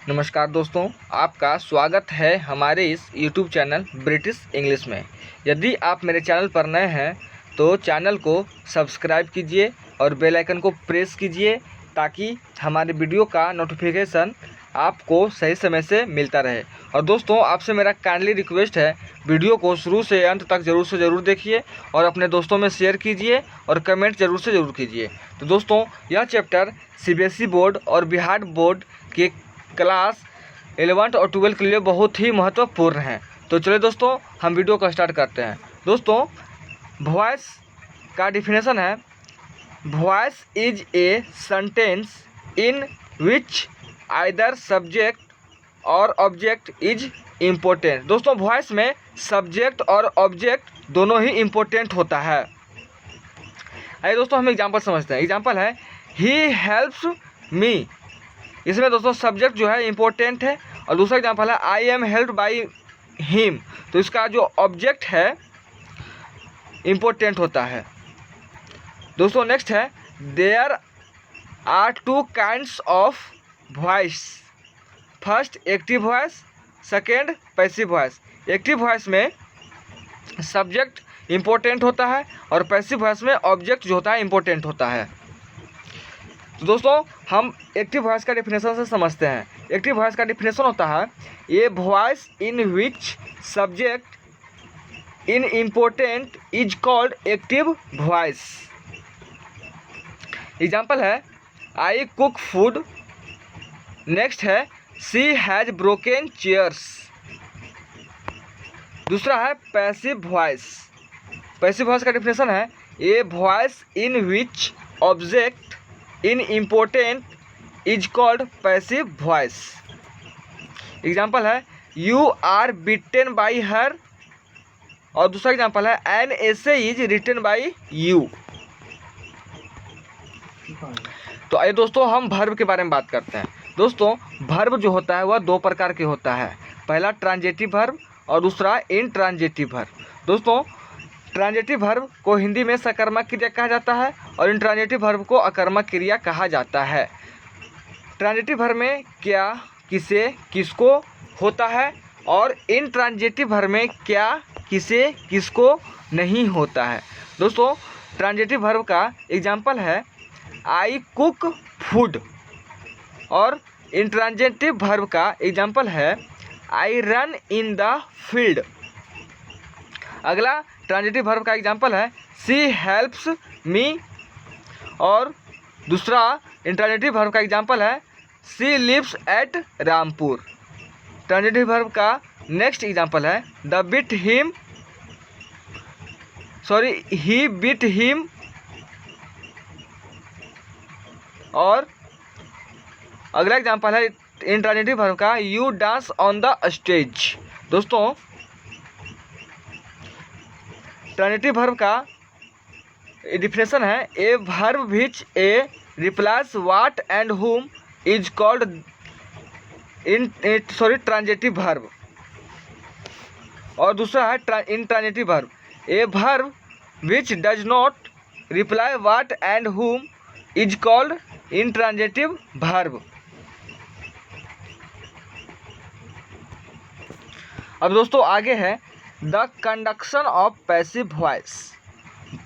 नमस्कार दोस्तों, आपका स्वागत है हमारे इस YouTube चैनल ब्रिटिश इंग्लिश में। यदि आप मेरे चैनल पर नए हैं तो चैनल को सब्सक्राइब कीजिए और बेल आइकन को प्रेस कीजिए ताकि हमारे वीडियो का नोटिफिकेशन आपको सही समय से मिलता रहे। और दोस्तों, आपसे मेरा काइंडली रिक्वेस्ट है, वीडियो को शुरू से अंत तक ज़रूर देखिए और अपने दोस्तों में शेयर कीजिए और कमेंट ज़रूर कीजिए। तो दोस्तों, यह चैप्टर CBSE बोर्ड और बिहार बोर्ड के क्लास 11 और 12 के लिए बहुत ही महत्वपूर्ण है। तो चलिए दोस्तों, हम वीडियो को स्टार्ट करते हैं। दोस्तों, वॉइस का डिफिनेशन है, voice is a sentence in which either subject और ऑब्जेक्ट इज इम्पोर्टेंट। दोस्तों, वॉइस में सब्जेक्ट और ऑब्जेक्ट दोनों ही इम्पोर्टेंट होता है। आइए दोस्तों, हम एग्जाम्पल समझते हैं। एग्जाम्पल है, ही हेल्प्स मी। इसमें दोस्तों सब्जेक्ट जो है इम्पोर्टेंट है। और दूसरा एग्जाम्पल है, I M helped by him. तो इसका जो ऑब्जेक्ट है इम्पोर्टेंट होता है। दोस्तों नेक्स्ट है, there are two kinds of voice. First active voice, second passive voice. Active voice में सब्जेक्ट इम्पोर्टेंट होता है और पैसिव वॉइस में ऑब्जेक्ट जो होता है इम्पोर्टेंट होता है। तो दोस्तों, हम एक्टिव वॉइस का डिफिनेशन से समझते हैं। एक्टिव वॉइस का डिफिनेशन होता है, a voice in which subject in important is called active voice. Example है, आई कुक फूड। नेक्स्ट है, शी हैज ब्रोकन चेयर्स। दूसरा है पैसिव वॉइस। पैसिव वॉइस का डिफिनेशन है, a voice in which object in important is called passive voice. Example है, you are bitten by her. और दूसरा example है, an essay is written by you. तो आइए दोस्तों, हम वर्ब के बारे में बात करते हैं। दोस्तों, वर्ब जो होता है वह दो प्रकार के होता है। पहला ट्रांजिटिव वर्ब और दूसरा इंट्रांजिटिव वर्ब। दोस्तों, ट्रांजिटिव वर्ब को हिंदी में सकर्मक क्रिया कहा जाता है और इंट्रांजिटिव वर्ब को अकर्मक क्रिया कहा जाता है। ट्रांजिटिव वर्ब में क्या, किसे, किसको होता है और इंट्रांजिटिव वर्ब में क्या, किसे, किसको नहीं होता है। दोस्तों, ट्रांजिटिव वर्ब का एग्जाम्पल है, आई कुक फूड। और इंट्रांजिटिव वर्ब का एग्जाम्पल है, I run in the field. अगला ट्रांजिटिव वर्ब का एग्जाम्पल है, शी हेल्प्स मी। और दूसरा इंट्रांजिटिव वर्ब का एग्जाम्पल है, she lives at Rampur. Transitive verb का नेक्स्ट एग्जाम्पल है, the beat him, he beat him. और अगला एग्जाम्पल है इंट्रांजिटिव वर्ब का, you dance on the stage. दोस्तों, ट्रांजिटिव वर्ब का डिफिनेशन है, a verb which A replies what and हुम इज कॉल्ड ट्रांजिटिव वर्ब। और दूसरा है intransitive verb, a verb which does not reply what and हुम is called intransitive verb. अब दोस्तों आगे है, the conduction of passive voice.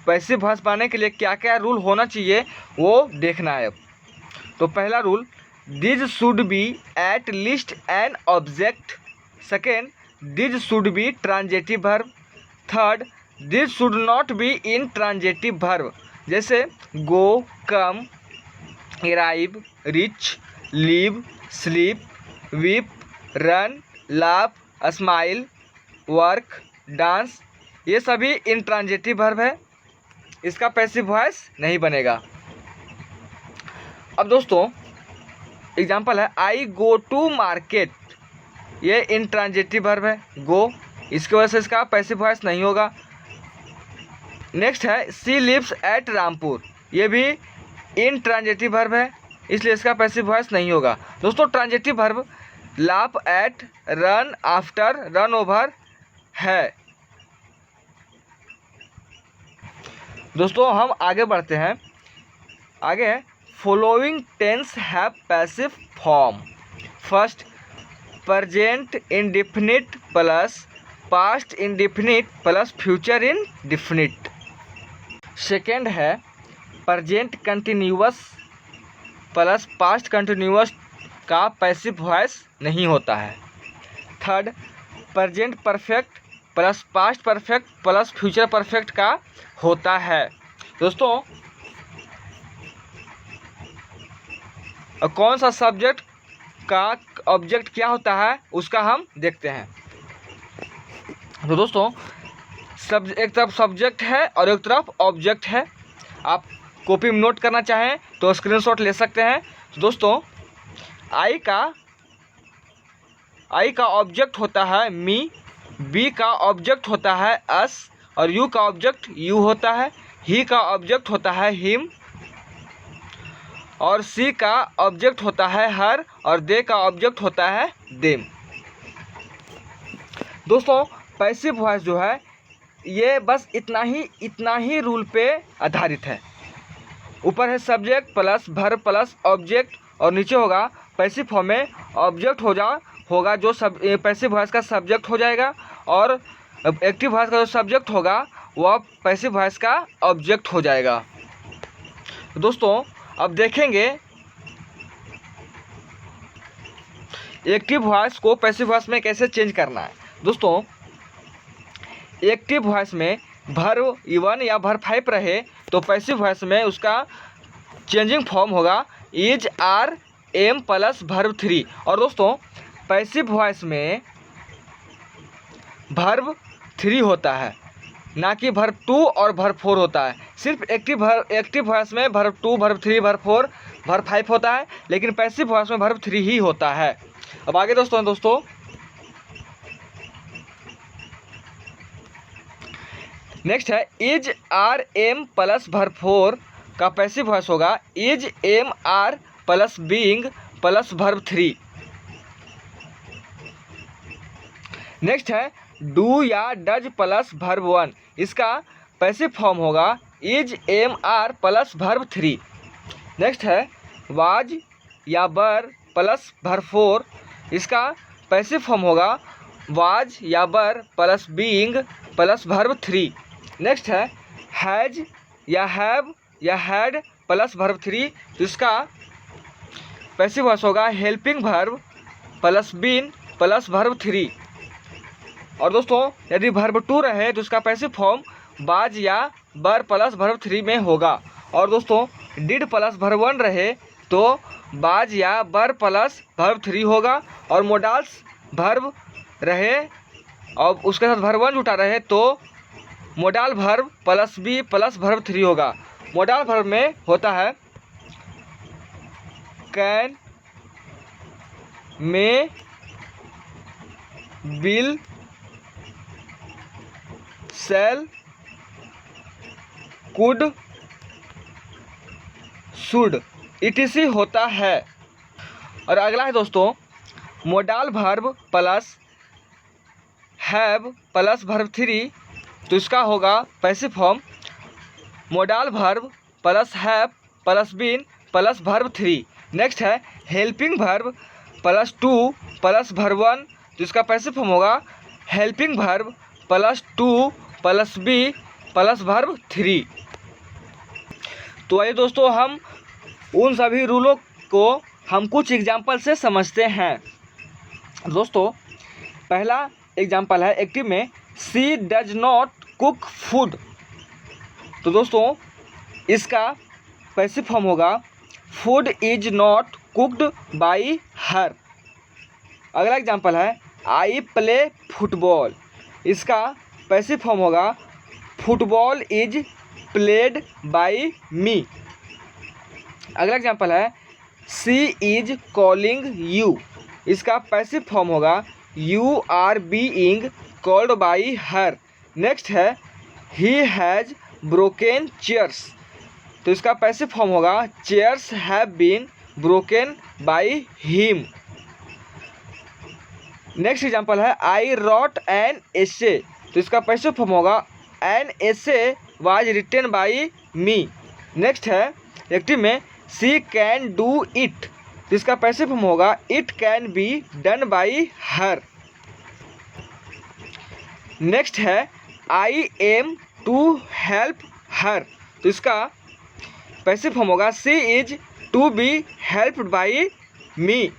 Passive voice पाने के लिए क्या क्या रूल होना चाहिए वो देखना है। तो पहला rule, this should be at least an object. Second, this should be transitive verb. Third, this should not be in transitive verb, जैसे go, come, arrive, reach, leave, sleep, weep, run, laugh, smile, work, dance. ये सभी intransitive verb है, इसका passive voice नहीं बनेगा। अब दोस्तों example है, आई गो टू मार्केट। ये इंट्रांजिटिव वर्ब है, गो, इसकी वजह से इसका पैसिव वॉइस नहीं होगा। नेक्स्ट है, सी लिव्स एट रामपुर। ये भी इंट्रांजिटिव वर्ब है, इसलिए इसका पैसिव वॉइस नहीं होगा। दोस्तों, transitive verb laugh at, run after, run over है। दोस्तों हम आगे बढ़ते हैं। आगे है, following tense have passive form. First present indefinite plus past indefinite plus future indefinite. Second है present continuous plus past continuous का पैसिव वॉइस नहीं होता है। Third present perfect plus past perfect plus future perfect का होता है। दोस्तों कौन सा सब्जेक्ट का ऑब्जेक्ट क्या होता है उसका हम देखते हैं। तो दोस्तों एक तरफ सब्जेक्ट है और एक तरफ ऑब्जेक्ट है। आप कॉपी में नोट करना चाहें तो स्क्रीनशॉट ले सकते हैं। तो दोस्तों आई का ऑब्जेक्ट होता है मी, बी का ऑब्जेक्ट होता है अस और यू का ऑब्जेक्ट यू होता है, ही का ऑब्जेक्ट होता है हिम और सी का ऑब्जेक्ट होता है हर और दे का ऑब्जेक्ट होता है देम। दोस्तों पैसिव वॉइस जो है ये बस इतना ही रूल पे आधारित है। ऊपर है subject plus verb plus object और नीचे होगा पैसिव फॉर्म में ऑब्जेक्ट होगा जो पैसिव वॉइस का सब्जेक्ट हो जाएगा और एक्टिव वॉइस का जो सब्जेक्ट होगा वह पैसिव वॉइस का ऑब्जेक्ट हो जाएगा। दोस्तों अब देखेंगे एक्टिव वॉइस को पैसिव वॉइस में कैसे चेंज करना है। दोस्तों एक्टिव वॉइस में वर्ब इवन या वर्ब 5 रहे तो पैसिव वॉइस में उसका चेंजिंग फॉर्म होगा is are am plus verb 3। और दोस्तों पैसिव वॉइस में वर्ब 3 होता है ना कि वर्ब 2 और वर्ब 4 होता है। सिर्फ एक्टिव वॉइस में वर्ब 2 वर्ब 3 वर्ब 4 वर्ब 5 होता है, लेकिन पैसिव वॉइस में वर्ब 3 ही होता है। अब आगे दोस्तों नेक्स्ट है is are am plus verb 4 का पैसिव वॉइस होगा is am are plus being plus verb 3। Next है डू या डज प्लस वर्ब 1, इसका पैसिव फॉर्म होगा is am are plus verb 3। Next है वाज या बर प्लस वर्ब 4, इसका passive form होगा वाज या were plus being plus verb 3। Next है हैज या हैव या हैड प्लस वर्ब 3, तो इसका पैसिव वॉइस होगा helping verb plus been plus verb 3। और दोस्तों यदि वर्ब 2 रहे तो उसका पैसिव फॉर्म बाज या बर प्लस वर्ब 3 में होगा। और दोस्तों डिड प्लस वर्ब 1 रहे तो बाज या बर प्लस वर्ब 3 होगा और मोडाल्स वर्ब रहे और उसके साथ वर्ब 1 जुटा रहे तो modal verb plus be plus verb 3 होगा। मोडाल वर्ब में होता है can, may, will, shall, could, should etc होता है। और अगला है दोस्तों modal verb plus have plus verb 3, तो इसका होगा passive form modal verb plus have plus been plus verb 3। Next है helping verb plus 2 plus verb 1, तो इसका पैसिव फॉर्म होगा helping verb plus 2 plus be plus verb 3। तो आइए दोस्तों हम उन सभी रूलों को हम कुछ एग्जाम्पल से समझते हैं। दोस्तों पहला एग्जाम्पल है एक्टिव में she does not cook food, तो दोस्तों इसका पैसिव फॉर्म होगा food is not cooked by her. अगला एग्जाम्पल है आई प्ले फुटबॉल, इसका पैसिव फॉर्म होगा football is played by me. अगला एग्जाम्पल है सी इज कॉलिंग यू, इसका पैसिव फॉर्म होगा you are being called by her. Next है he has broken chairs, तो इसका पैसिव फॉर्म होगा chairs have been broken by him. Next example है I wrote an essay, तो इसका passive form होगा an essay was written by me. Next है active में शी कैन डू इट, तो इसका पैसिव फॉर्म होगा it can be done by her. Next है I am to help her, तो इसका पैसिव फॉर्म होगा she is to be helped by me.